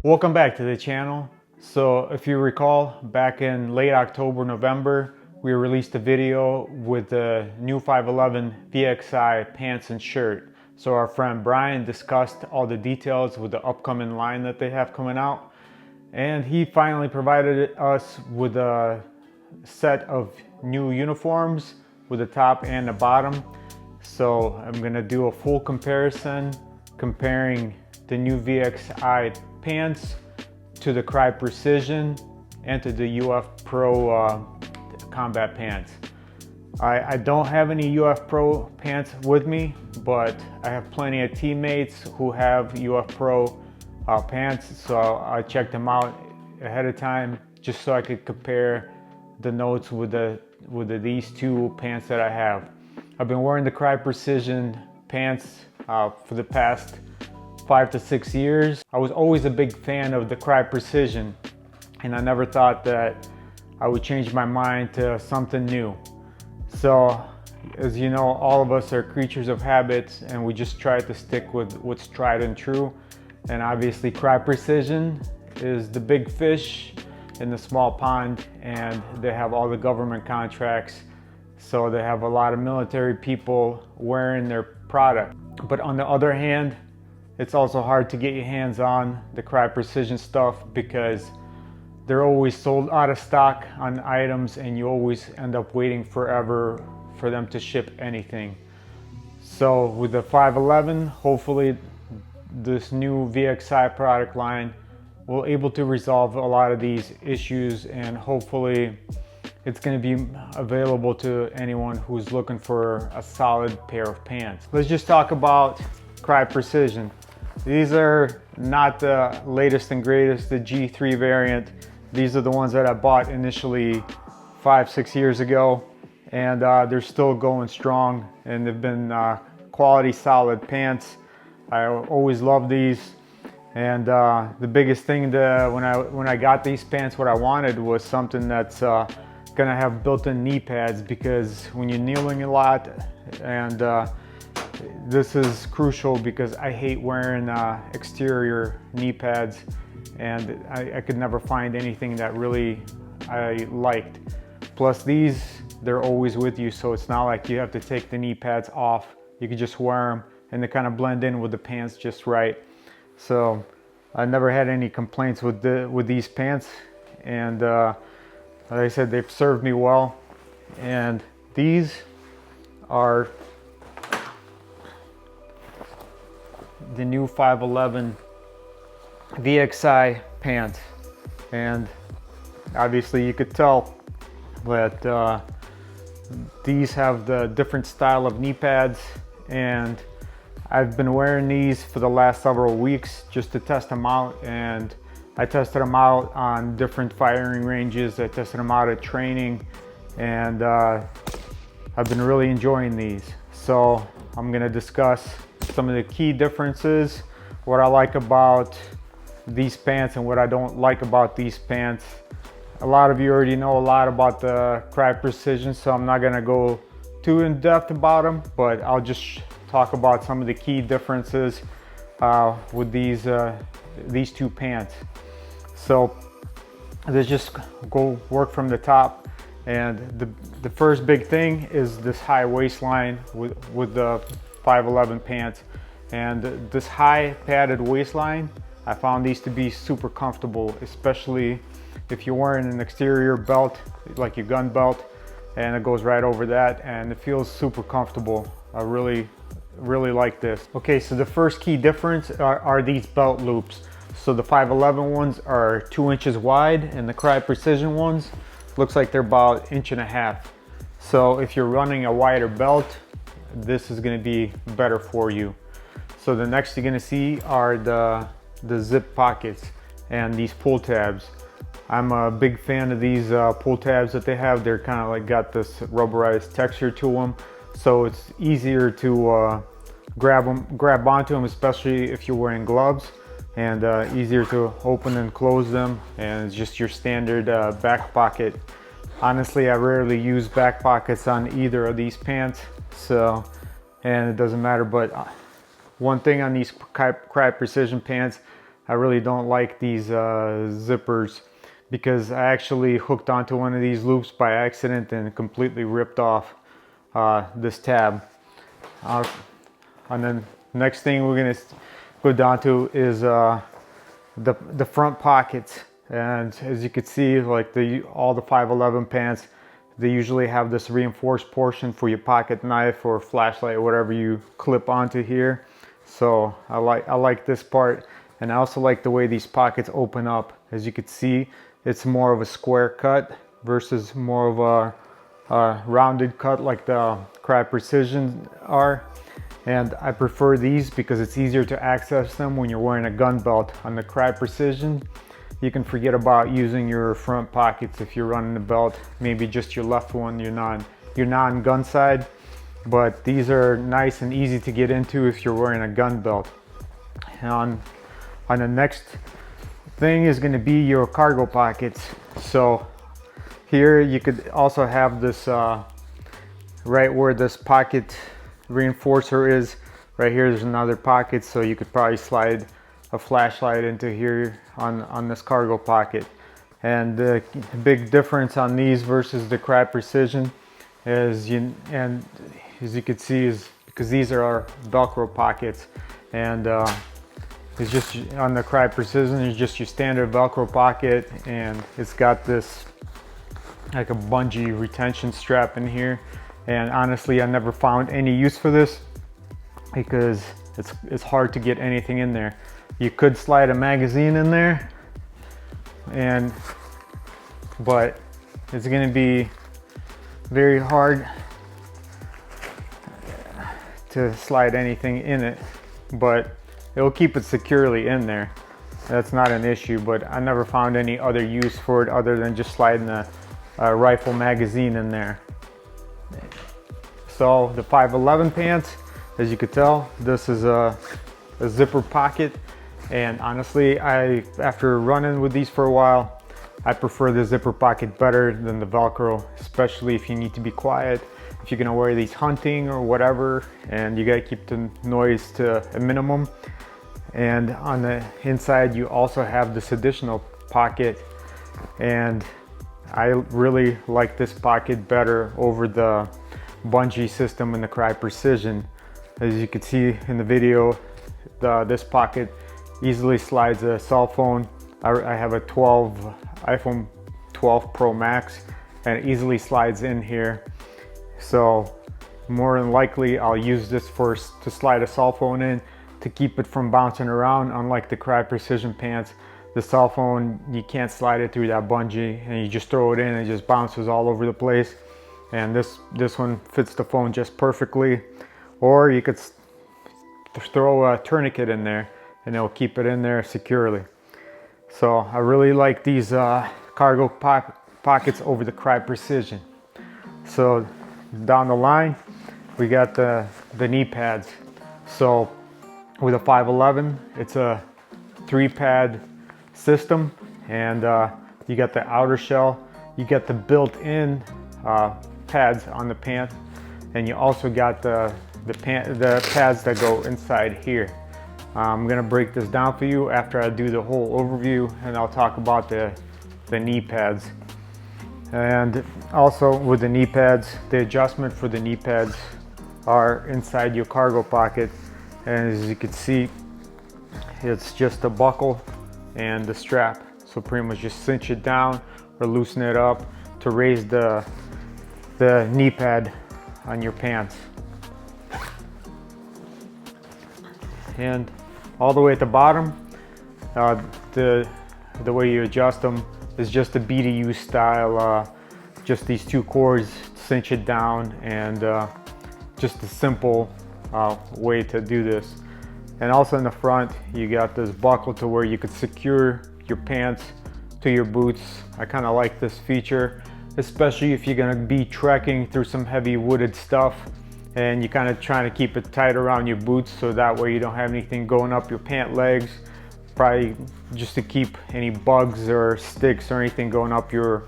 Welcome back to the channel. So if you recall, back in late October, November, we released a video with the new 511 VXI pants and shirt. So our friend Brian discussed all the details with the upcoming line that they have coming out. And he finally provided us with a set of new uniforms with the top and the bottom. So I'm gonna do a full comparison, comparing the new VXI pants to the Crye Precision and to the UF Pro combat pants. I don't have any UF Pro pants with me, but I have plenty of teammates who have UF Pro pants, so I checked them out ahead of time just so I could compare the notes with these two pants that I have. I've been wearing the Crye Precision pants for the past 5 to 6 years. I was always a big fan of the Crye Precision, and I never thought that I would change my mind to something new. So, as you know, all of us are creatures of habits, and we just try to stick with what's tried and true. And obviously Crye Precision is the big fish in the small pond, and they have all the government contracts, so they have a lot of military people wearing their product. But on the other hand, it's also hard to get your hands on the Crye Precision stuff because they're always sold out of stock on items, and you always end up waiting forever for them to ship anything. So with the 511, hopefully this new VXI product line will able to resolve a lot of these issues, and hopefully it's going to be available to anyone who's looking for a solid pair of pants. Let's just talk about Crye Precision. These are not the latest and greatest, the G3 variant. These are the ones that I bought initially 5-6 years ago, and they're still going strong, and they've been quality solid pants. I always love these, and the biggest thing when I got these pants, what I wanted was something that's gonna have built-in knee pads, because when you're kneeling a lot, and this is crucial because I hate wearing exterior knee pads, and I could never find anything that really I liked. Plus they're always with you, so it's not like you have to take the knee pads off. You can just wear them, and they kind of blend in with the pants just right. So I never had any complaints with these pants, and like I said, they've served me well. And these are the new 511 VXI pants, and obviously you could tell that these have the different style of knee pads, and I've been wearing these for the last several weeks just to test them out. And I tested them out on different firing ranges, I tested them out at training, and I've been really enjoying these. So I'm going to discuss some of the key differences, what I like about these pants and what I don't like about these pants. A lot of you already know a lot about the Crye Precision, so I'm not going to go too in depth about them, but I'll just talk about some of the key differences with these two pants. So let's just go work from the top. And the first big thing is this high waistline with the 511 pants. And this high padded waistline, I found these to be super comfortable, especially if you're wearing an exterior belt like your gun belt, and it goes right over that, and it feels super comfortable. I really like this. Okay, so the first key difference are these belt loops. So the 511 ones are 2 inches wide, and the Crye Precision ones looks like they're about 1.5 inches. So if you're running a wider belt, this is going to be better for you. So the next you're going to see are the zip pockets and these pull tabs. I'm a big fan of these pull tabs that they have. They're kind of like got this rubberized texture to them, so it's easier to grab onto them, especially if you're wearing gloves, and easier to open and close them. And it's just your standard back pocket. Honestly, I rarely use back pockets on either of these pants, so, and it doesn't matter. But one thing on these Crye Precision pants, I really don't like these zippers, because I actually hooked onto one of these loops by accident and completely ripped off this tab. And then next thing we're gonna go down to is the front pockets. And as you can see, like all the 511 pants, they usually have this reinforced portion for your pocket knife or flashlight or whatever you clip onto here. So I like this part, and I also like the way these pockets open up. As you can see, it's more of a square cut versus more of a rounded cut like the Crye Precision are. And I prefer these because it's easier to access them when you're wearing a gun belt. On the Crye Precision, you can forget about using your front pockets if you're running the belt, maybe just your left one, your non-gun side. But these are nice and easy to get into if you're wearing a gun belt. And on the next thing is going to be your cargo pockets. So here you could also have this right where this pocket reinforcer is. Right here, there's another pocket, so you could probably slide a flashlight into here on this cargo pocket. And the big difference on these versus the Crye Precision is, as you can see, is because these are our Velcro pockets, and it's just on the Crye Precision, it's just your standard Velcro pocket, and it's got this like a bungee retention strap in here. And honestly, I never found any use for this because it's hard to get anything in there. You could slide a magazine in there, but it's going to be very hard to slide anything in it, but it'll keep it securely in there. That's not an issue, but I never found any other use for it other than just sliding a rifle magazine in there. So the 511 pants, as you could tell, this is a zipper pocket, and honestly, after running with these for a while, I prefer the zipper pocket better than the Velcro, especially if you need to be quiet, if you're gonna wear these hunting or whatever, and you gotta keep the noise to a minimum. And on the inside, you also have this additional pocket, and I really like this pocket better over the bungee system in the Crye Precision. As you can see in the video, this pocket easily slides a cell phone. I have a iPhone 12 Pro Max, and it easily slides in here. So more than likely I'll use this to slide a cell phone in to keep it from bouncing around. Unlike the Crye Precision pants, the cell phone, you can't slide it through that bungee, and you just throw it in and it just bounces all over the place. And this one fits the phone just perfectly. Or you could throw a tourniquet in there and it'll keep it in there securely. So I really like these cargo pockets over the Crye Precision. So down the line, we got the knee pads. So with a 511, it's a 3-pad system, and you got the outer shell, you got the built-in pads on the pants, and you also got the pads that go inside here. I'm gonna break this down for you after I do the whole overview, and I'll talk about the knee pads. And also with the knee pads, the adjustment for the knee pads are inside your cargo pocket, and as you can see, it's just a buckle and the strap. So pretty much just cinch it down or loosen it up to raise the knee pad on your pants. And all the way at the bottom, the way you adjust them is just a BDU style, just these 2 cords, cinch it down, and just a simple way to do this. And also in the front, you got this buckle to where you could secure your pants to your boots. I kind of like this feature, especially if you're gonna be trekking through some heavy wooded stuff and you're kind of trying to keep it tight around your boots, so that way you don't have anything going up your pant legs, probably just to keep any bugs or sticks or anything going up your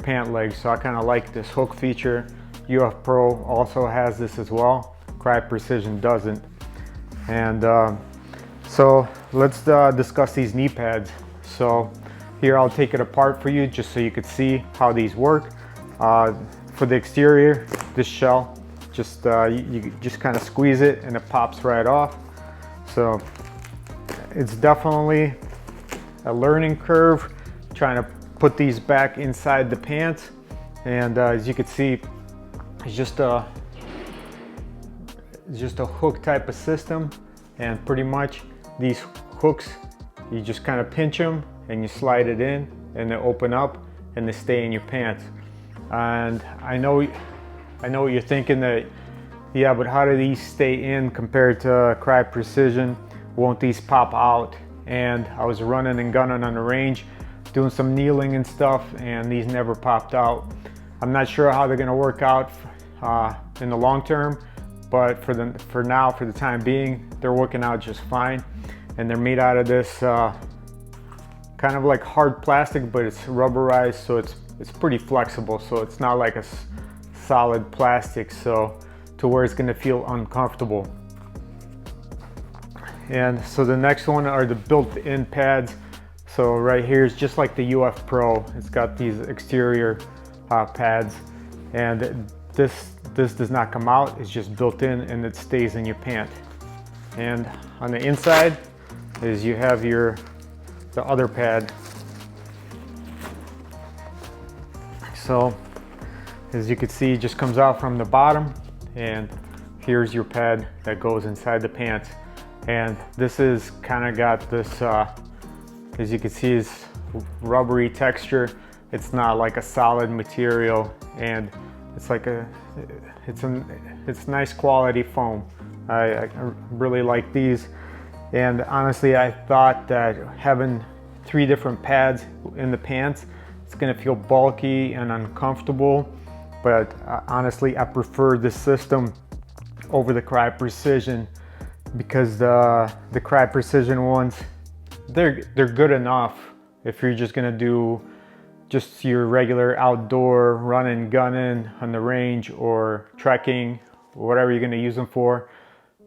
pant legs. So I kind of like this hook feature. UF Pro also has this as well. Crye Precision doesn't. And So let's discuss these knee pads. So here I'll take it apart for you just so you could see how these work. For the exterior, this shell, just you just kind of squeeze it and it pops right off. So it's definitely a learning curve trying to put these back inside the pants. And as you can see, it's just a hook type of system, and pretty much these hooks, you just kind of pinch them and you slide it in and they open up and they stay in your pants. And I know what you're thinking, that yeah, but how do these stay in compared to Crye Precision? Won't these pop out? And I was running and gunning on the range, doing some kneeling and stuff, and these never popped out. I'm not sure how they're gonna work out in the long term, but for now, for the time being, they're working out just fine. And they're made out of this kind of like hard plastic, but it's rubberized, so it's pretty flexible. So it's not like a solid plastic, so to where it's gonna feel uncomfortable. And so the next one are the built-in pads. So right here is just like the UF Pro. It's got these exterior pads, and this does not come out. It's just built in and it stays in your pant. And on the inside is you have the other pad. So as you can see, it just comes out from the bottom, and here's your pad that goes inside the pants. And this is kind of got this, as you can see, is rubbery texture. It's not like a solid material, and it's like it's nice quality foam. I really like these. And honestly, I thought that having 3 different pads in the pants, it's gonna feel bulky and uncomfortable. But honestly, I prefer this system over the Crye Precision, because the Crye Precision ones, they're good enough if you're just gonna do just your regular outdoor running, gunning on the range or trekking, or whatever you're gonna use them for.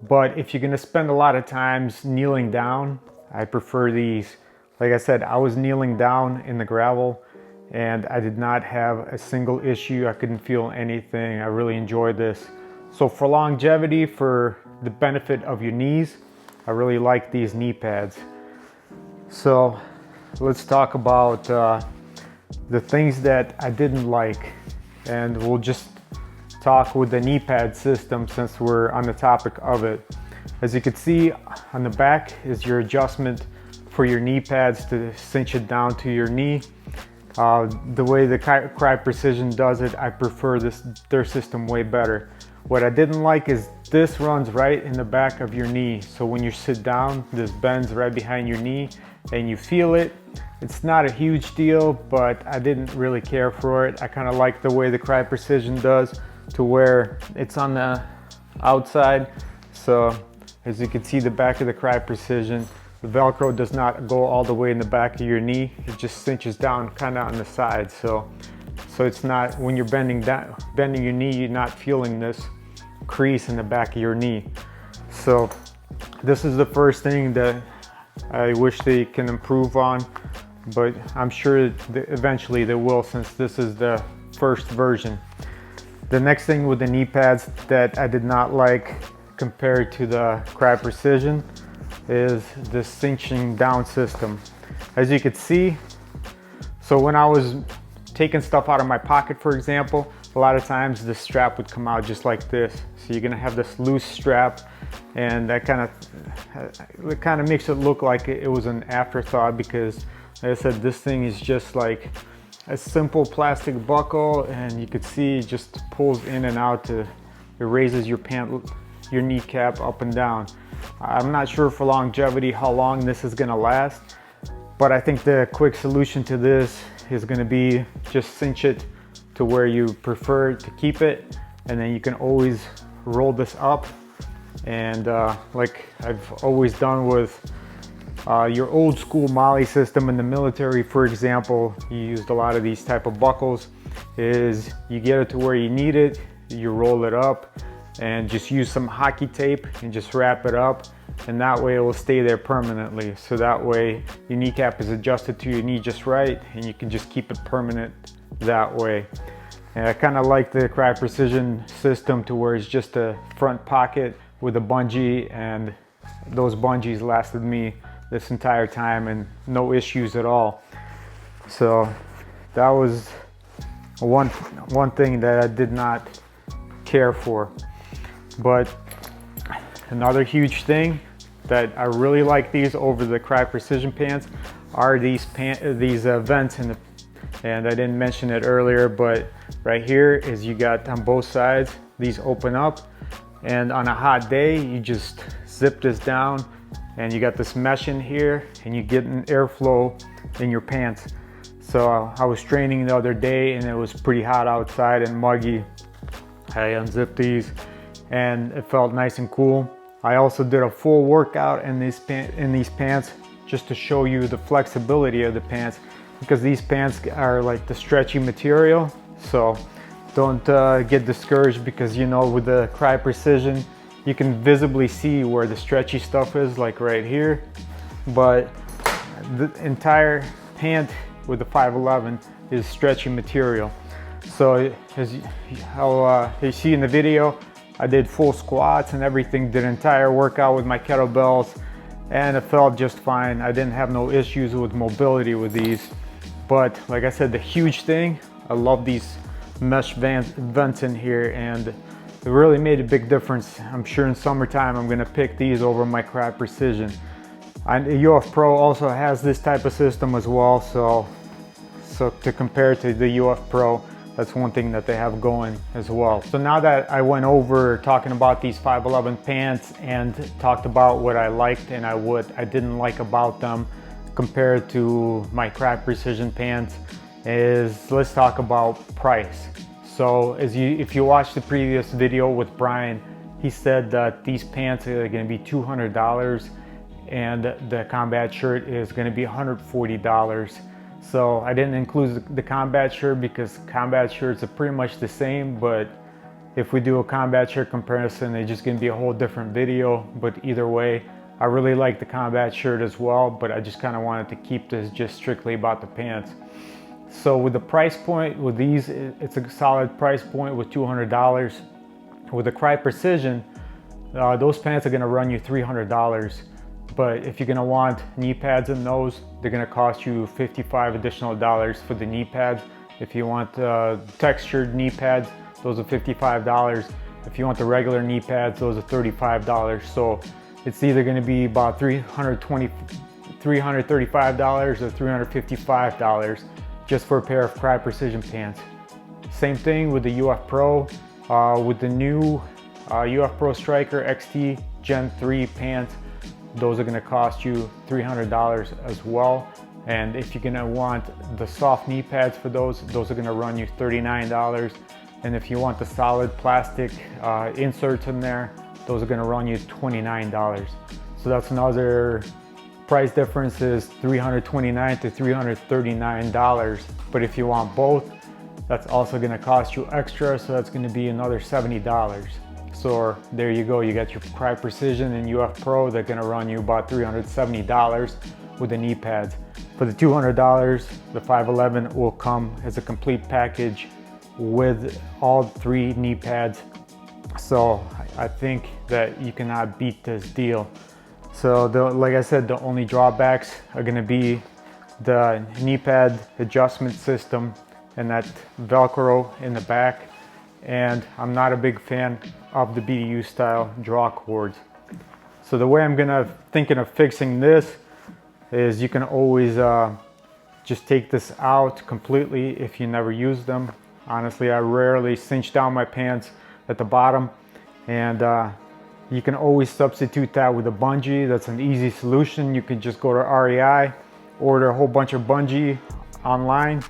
But if you're gonna spend a lot of times kneeling down, I prefer these. Like I said, I was kneeling down in the gravel and I did not have a single issue. I couldn't feel anything. I really enjoyed this. So for longevity, for the benefit of your knees, I really like these knee pads. So let's talk about the things that I didn't like, and we'll just talk with the knee pad system since we're on the topic of it. As you can see, on the back is your adjustment for your knee pads to cinch it down to your knee. The way the Crye Precision does it, I prefer their system way better. What I didn't like is this runs right in the back of your knee. So when you sit down, this bends right behind your knee and you feel it. It's not a huge deal, but I didn't really care for it. I kind of like the way the Crye Precision does, to where it's on the outside. So as you can see, the back of the Crye Precision, the Velcro does not go all the way in the back of your knee. It just cinches down kind of on the side. So it's not, when you're bending your knee, you're not feeling this crease in the back of your knee. So this is the first thing that I wish they can improve on, but I'm sure that eventually they will, since this is the first version. The next thing with the knee pads that I did not like compared to the Crye Precision is the cinching down system. As you can see, so when I was taking stuff out of my pocket, for example, a lot of times the strap would come out just like this. So you're gonna have this loose strap, and that kind of makes it look like it was an afterthought, because like I said, this thing is just like a simple plastic buckle, and you could see it just pulls in and out it raises your kneecap up and down. I'm not sure for longevity how long this is gonna last, but I think the quick solution to this is gonna be just cinch it to where you prefer to keep it, and then you can always roll this up. And like I've always done with your old school Molly system in the military, for example, you used a lot of these type of buckles, is you get it to where you need it, you roll it up and just use some hockey tape and just wrap it up, and that way it will stay there permanently. So that way your kneecap is adjusted to your knee just right, and you can just keep it permanent that way. And I kind of like the Crye Precision system to where it's just a front pocket with a bungee, and those bungees lasted me this entire time and no issues at all. So that was one thing that I did not care for. But another huge thing that I really like these over the Crye Precision pants are these vents in the, and I didn't mention it earlier, but right here is you got on both sides, these open up, and on a hot day you just zip this down and you got this mesh in here and you get an airflow in your pants. So I was training the other day and it was pretty hot outside and muggy. I unzipped these and it felt nice and cool. I also did a full workout in these pants just to show you the flexibility of the pants, because these pants are like the stretchy material. So don't get discouraged, because you know, with the Crye Precision you can visibly see where the stretchy stuff is, like right here, but the entire pant with the 511 is stretchy material. So as you see in the video, I did full squats and everything, did an entire workout with my kettlebells, and it felt just fine. I didn't have no issues with mobility with these. But like I said, the huge thing, I love these mesh vents in here, and it really made a big difference. I'm sure in summertime I'm gonna pick these over my Crye Precision. And UF Pro also has this type of system as well, so to compare to the UF Pro, that's one thing that they have going as well. So now that I went over talking about these 511 pants and talked about what I liked and what I didn't like about them compared to my Crye Precision pants, let's talk about price. So if you watched the previous video with Brian, he said that these pants are going to be $200 and the combat shirt is going to be $140. So I didn't include the combat shirt because combat shirts are pretty much the same, but if we do a combat shirt comparison, it's just going to be a whole different video. But either way, I really like the combat shirt as well, but I just kind of wanted to keep this just strictly about the pants. So with the price point with these, it's a solid price point with $200. With the Crye Precision, those pants are going to run you $300. But if you're going to want knee pads in those, they're going to cost you $55 additional for the knee pads. If you want textured knee pads, those are $55. If you want the regular knee pads, those are $35. So it's either going to be about $335 or $355 just for a pair of Crye Precision pants. Same thing with the UF Pro. With the new UF Pro Striker XT Gen 3 pants, those are going to cost you $300 as well. And if you're going to want the soft knee pads for those are going to run you $39. And if you want the solid plastic inserts in there, those are going to run you $29. So that's another price difference, is $329 to $339. But if you want both, that's also going to cost you extra, so that's going to be another $70. So there you go, you got your Crye Precision and UF Pro. They're going to run you about $370 with the knee pads. For the $200, the 511 will come as a complete package with all 3 knee pads. So I think that you cannot beat this deal. So like I said, the only drawbacks are going to be the knee pad adjustment system and that Velcro in the back. And I'm not a big fan of the BDU style draw cords. So the way I'm thinking of fixing this is you can always just take this out completely if you never use them. Honestly, I rarely cinch down my pants at the bottom, and you can always substitute that with a bungee. That's an easy solution. You can just go to REI, order a whole bunch of bungee online,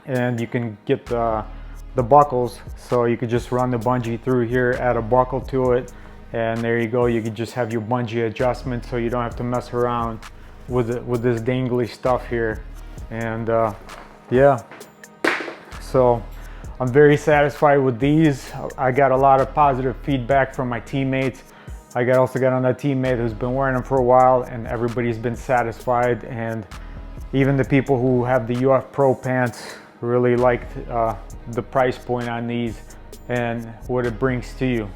and you can get the buckles. So you could just run the bungee through here, add a buckle to it, and there you go. You could just have your bungee adjustment, so you don't have to mess around with this dangly stuff here. And yeah, so I'm very satisfied with these. I got a lot of positive feedback from my teammates. I also got on a teammate who's been wearing them for a while, and everybody's been satisfied, and even the people who have the UF Pro pants really liked the price point on these and what it brings to you.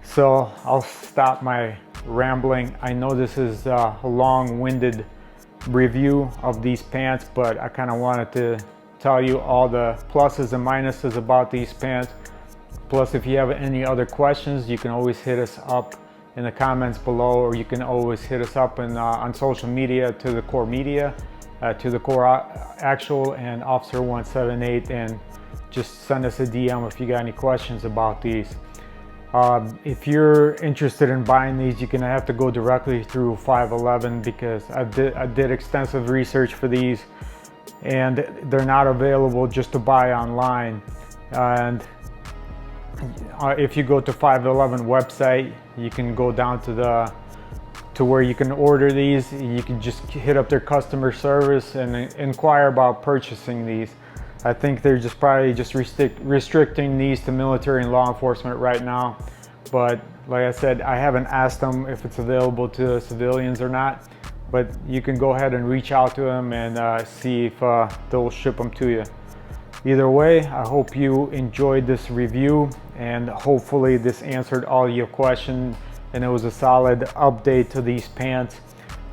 So I'll stop my rambling. I know this is a long-winded review of these pants, but I kind of wanted to tell you all the pluses and minuses about these pants. Plus, if you have any other questions, you can always hit us up in the comments below, or you can always hit us up on social media, to the core media, to the core actual and officer 178, and just send us a DM if you got any questions about these. If you're interested in buying these, you're gonna have to go directly through 511, because I did extensive research for these, and they're not available just to buy online. And if you go to 511 website, you can go down to where you can order these. You can just hit up their customer service and inquire about purchasing these. I think they're probably restricting these to military and law enforcement right now. But like I said, I haven't asked them if it's available to civilians or not. But you can go ahead and reach out to them and see if they'll ship them to you. Either way, I hope you enjoyed this review, and hopefully this answered all your questions and it was a solid update to these pants.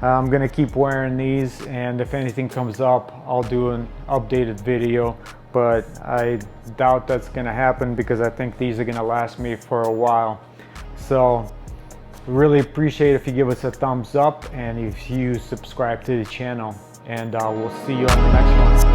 I'm gonna keep wearing these, and if anything comes up, I'll do an updated video, but I doubt that's gonna happen because I think these are gonna last me for a while. So really appreciate if you give us a thumbs up and if you subscribe to the channel, and we'll see you on the next one.